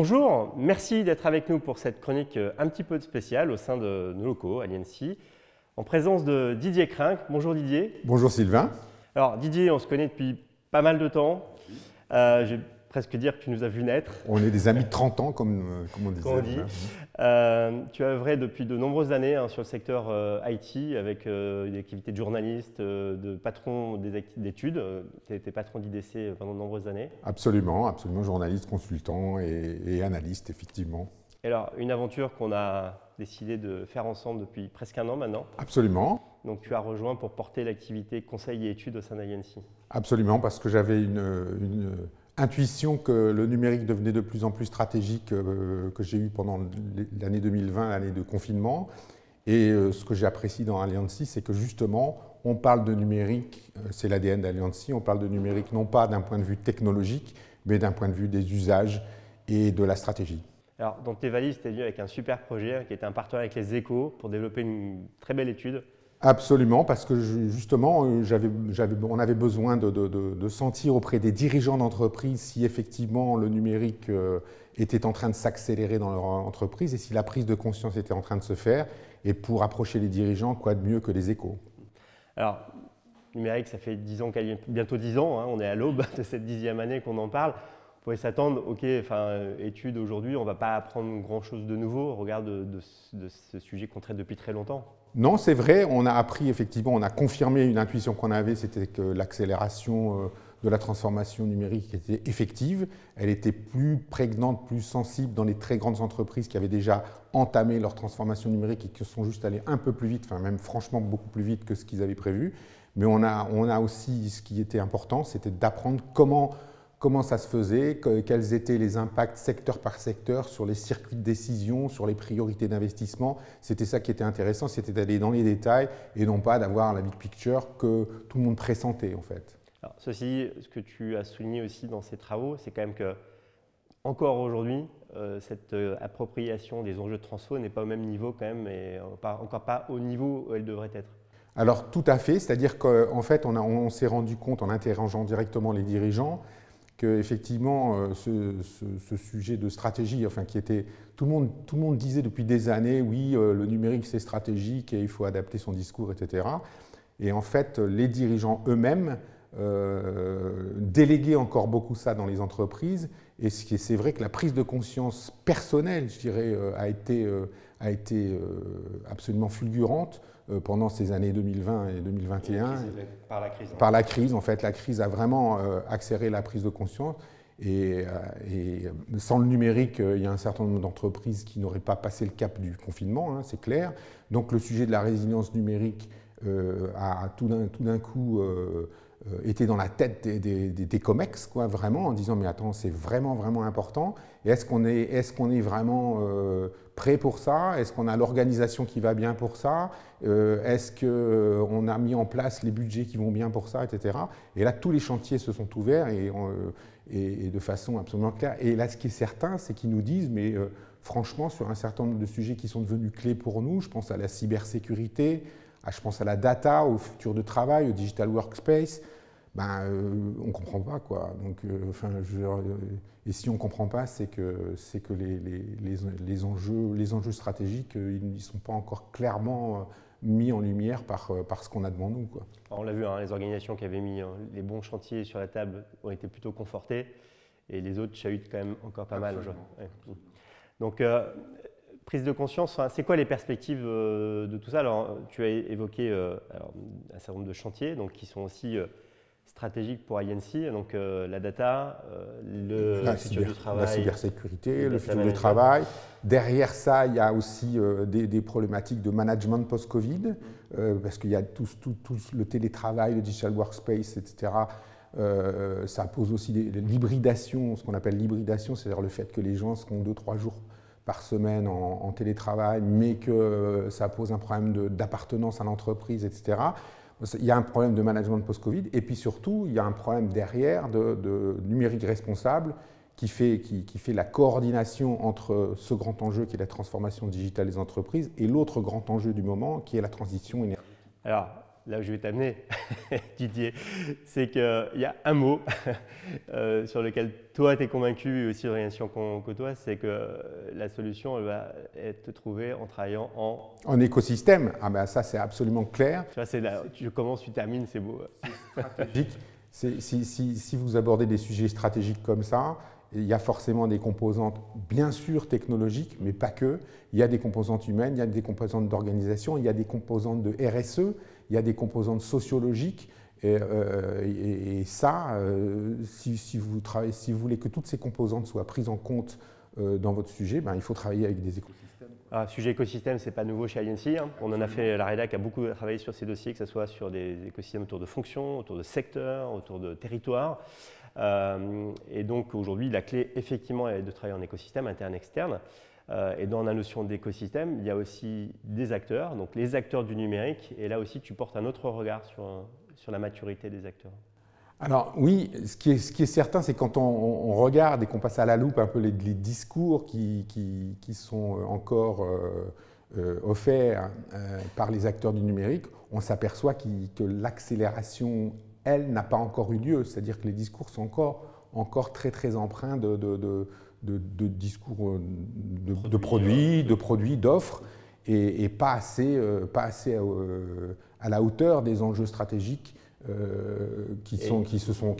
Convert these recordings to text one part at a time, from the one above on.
Bonjour, merci d'être avec nous pour cette chronique un petit peu spéciale au sein de nos locaux à l'INSEE, en présence de Didier Crinck. Bonjour Didier. Bonjour Sylvain. Alors Didier, on se connaît depuis pas mal de temps. Je vais presque dire que tu nous as vu naître. On est des amis de 30 ans, comme on disait. Comme on dit. Tu as œuvré depuis de nombreuses années sur le secteur IT avec une activité de journaliste, de patron d'études. Tu as été patron d'IDC pendant de nombreuses années. Absolument, absolument, journaliste, consultant et analyste, effectivement. Et alors, une aventure qu'on a décidé de faire ensemble depuis presque un an maintenant. Absolument. Donc tu as rejoint pour porter l'activité conseil et études au sein d'INSEE. Absolument, parce que j'avais une intuition que le numérique devenait de plus en plus stratégique, que j'ai eu pendant l'année 2020, l'année de confinement. Et ce que j'apprécie dans Alliancy, c'est que justement, on parle de numérique, c'est l'ADN d'Alliancy, on parle de numérique non pas d'un point de vue technologique, mais d'un point de vue des usages et de la stratégie. Alors, dans tes valises, tu es venu avec un super projet qui était un partenariat avec les Échos pour développer une très belle étude. Absolument, parce que justement, on avait besoin de sentir auprès des dirigeants d'entreprise si effectivement le numérique était en train de s'accélérer dans leur entreprise et si la prise de conscience était en train de se faire. Et pour approcher les dirigeants, quoi de mieux que les Échos? Alors, numérique, ça fait 10 ans, bientôt 10 ans, hein, on est à l'aube de cette 10e année qu'on en parle. On pourrait s'attendre, ok, études aujourd'hui, on ne va pas apprendre grand-chose de nouveau au regard de ce sujet qu'on traite depuis très longtemps. Non, c'est vrai, on a appris effectivement, on a confirmé une intuition qu'on avait, c'était que l'accélération de la transformation numérique était effective, elle était plus prégnante, plus sensible dans les très grandes entreprises qui avaient déjà entamé leur transformation numérique et qui sont juste allées un peu plus vite, enfin même franchement beaucoup plus vite que ce qu'ils avaient prévu. Mais on a aussi, ce qui était important, c'était d'apprendre comment ça se faisait, quels étaient les impacts secteur par secteur sur les circuits de décision, sur les priorités d'investissement. C'était ça qui était intéressant, c'était d'aller dans les détails et non pas d'avoir la big picture que tout le monde pressentait en fait. Alors, ceci, ce que tu as souligné aussi dans ces travaux, c'est quand même que encore aujourd'hui, cette appropriation des enjeux de transfo n'est pas au même niveau quand même, et encore pas au niveau où elle devrait être. Alors tout à fait, c'est-à-dire qu'en fait on s'est rendu compte en interrogeant directement les dirigeants qu'effectivement ce sujet de stratégie, enfin qui était, tout le monde disait depuis des années, oui, le numérique c'est stratégique et il faut adapter son discours, etc. Et en fait, les dirigeants eux-mêmes déléguaient encore beaucoup ça dans les entreprises. Et c'est vrai que la prise de conscience personnelle, je dirais, a été absolument fulgurante pendant ces années 2020 et 2021. Par la crise. Par la crise, en fait. La crise a vraiment accéléré la prise de conscience. Et sans le numérique, il y a un certain nombre d'entreprises qui n'auraient pas passé le cap du confinement, hein, c'est clair. Donc le sujet de la résilience numérique a tout d'un coup été dans la tête des COMEX, quoi, vraiment, en disant mais attends, c'est vraiment, vraiment important. Et est-ce qu'on est vraiment prêt pour ça? Est-ce qu'on a l'organisation qui va bien pour ça? Est-ce qu'on a mis en place les budgets qui vont bien pour ça, etc. Et là, tous les chantiers se sont ouverts et de façon absolument claire. Et là, ce qui est certain, c'est qu'ils nous disent, mais franchement, sur un certain nombre de sujets qui sont devenus clés pour nous, je pense à la cybersécurité, je pense à la data, au futur de travail, au digital workspace, on ne comprend pas, quoi. Donc, et si on ne comprend pas, c'est que les enjeux stratégiques, ils ne sont pas encore clairement mis en lumière par ce qu'on a devant nous, quoi. On l'a vu, hein, les organisations qui avaient mis les bons chantiers sur la table ont été plutôt confortées et les autres chahutent quand même encore pas mal. Ouais. Donc, prise de conscience, c'est quoi les perspectives de tout ça? Alors, tu as évoqué un certain nombre de chantiers donc, qui sont aussi stratégiques pour INSEE, donc la data, le futur du travail. La cybersécurité, le futur du travail. Derrière ça, il y a aussi des problématiques de management post-Covid, parce qu'il y a tout le télétravail, le digital workspace, etc. Ça pose aussi l'hybridation, ce qu'on appelle l'hybridation, c'est-à-dire le fait que les gens seront 2-3 jours par semaine en télétravail, mais que ça pose un problème d'appartenance à l'entreprise, etc. Il y a un problème de management post-Covid, et puis surtout, il y a un problème derrière de numérique responsable qui fait la coordination entre ce grand enjeu qui est la transformation digitale des entreprises et l'autre grand enjeu du moment qui est la transition énergétique. Alors, là où je vais t'amener, Didier, c'est qu'il y a un mot sur lequel toi tu es convaincu, et aussi l'organisation qu'on côtoie, c'est que la solution elle va être trouvée en travaillant en écosystème. Ah ben ça c'est absolument clair. Tu vois, c'est là, tu commences, tu termines, c'est beau. Stratégique. Si vous abordez des sujets stratégiques comme ça, il y a forcément des composantes, bien sûr technologiques, mais pas que. Il y a des composantes humaines, il y a des composantes d'organisation, il y a des composantes de RSE, il y a des composantes sociologiques. Et ça, si vous voulez que toutes ces composantes soient prises en compte dans votre sujet, ben, il faut travailler avec des écosystèmes. Ah, sujet écosystème, ce n'est pas nouveau chez INC. Hein. On en a fait, la rédac a beaucoup travaillé sur ces dossiers, que ce soit sur des écosystèmes autour de fonctions, autour de secteurs, autour de territoires. Et donc aujourd'hui, la clé, effectivement, est de travailler en écosystème interne-externe. Et dans la notion d'écosystème, il y a aussi des acteurs, donc les acteurs du numérique. Et là aussi, tu portes un autre regard sur la maturité des acteurs. Alors oui, ce qui est certain, c'est quand on regarde et qu'on passe à la loupe un peu les discours qui sont encore offerts par les acteurs du numérique, on s'aperçoit que l'accélération, elle, n'a pas encore eu lieu. C'est-à-dire que les discours sont encore très très empreints de discours de produits, d'offres, et pas assez à la hauteur des enjeux stratégiques qui se sont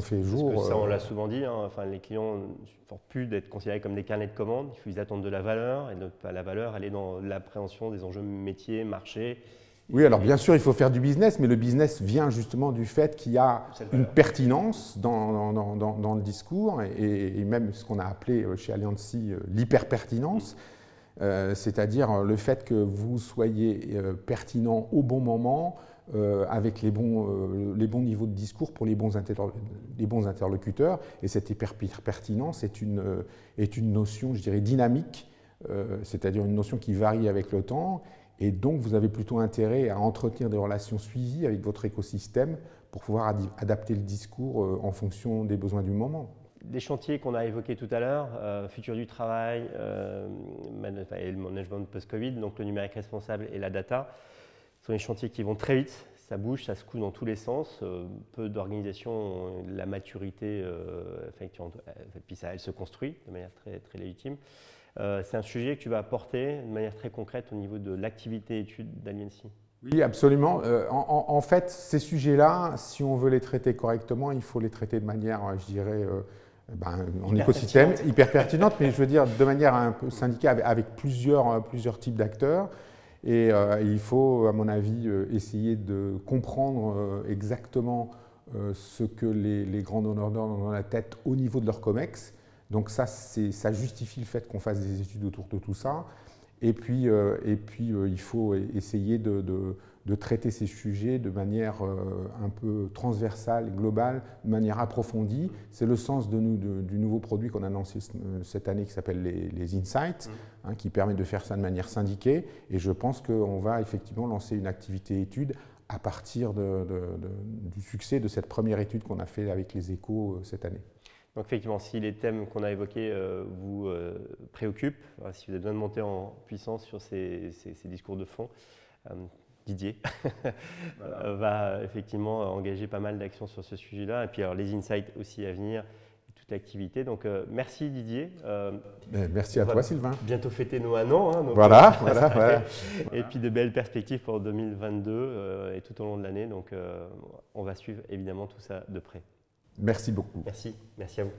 fait jour. Parce que ça, on l'a souvent dit, hein, enfin, les clients ne supportent plus d'être considérés comme des carnets de commandes. Ils attendent de la valeur, et la valeur, elle est dans l'appréhension des enjeux métiers, marché. Oui, alors bien sûr, il faut faire du business, mais le business vient justement du fait qu'il y a une pertinence dans le discours, et même ce qu'on a appelé chez Alliancy l'hyper-pertinence, c'est-à-dire le fait que vous soyez pertinent au bon moment, avec les bons niveaux de discours pour les bons interlocuteurs. Et cette hyper-pertinence est une notion, je dirais, dynamique, c'est-à-dire une notion qui varie avec le temps. Et donc, vous avez plutôt intérêt à entretenir des relations suivies avec votre écosystème pour pouvoir adapter le discours en fonction des besoins du moment. Des chantiers qu'on a évoqués tout à l'heure, futur du travail, et le management post-Covid, donc le numérique responsable et la data, sont des chantiers qui vont très vite. Ça bouge, ça se coule dans tous les sens. Peu d'organisations, la maturité, puis ça, elle se construit de manière très, très légitime. C'est un sujet que tu vas apporter de manière très concrète au niveau de l'activité étude d'Alliancy. Oui, absolument. En fait, ces sujets-là, si on veut les traiter correctement, il faut les traiter de manière, je dirais, en écosystème, hyper pertinente, mais je veux dire de manière un peu syndiquée avec plusieurs types d'acteurs. Et il faut, à mon avis, essayer de comprendre exactement ce que les grands donneurs d'ordre ont dans la tête au niveau de leur COMEX. Donc ça justifie le fait qu'on fasse des études autour de tout ça. Et puis il faut essayer de traiter ces sujets de manière un peu transversale, globale, de manière approfondie. C'est le sens du nouveau produit qu'on a lancé cette année qui s'appelle les Insights, qui permet de faire ça de manière syndiquée. Et je pense qu'on va effectivement lancer une activité étude à partir du succès de cette première étude qu'on a fait avec les Échos cette année. Donc effectivement, si les thèmes qu'on a évoqués vous préoccupent, si vous avez besoin de monter en puissance sur ces discours de fond, Didier va effectivement engager pas mal d'actions sur ce sujet-là. Et puis alors, les insights aussi à venir, toute l'activité. Donc merci Didier. Merci à toi Sylvain. Bientôt fêter nos 1 an. Hein, donc, voilà. Et puis de belles perspectives pour 2022 et tout au long de l'année. Donc on va suivre évidemment tout ça de près. Merci beaucoup. Merci à vous.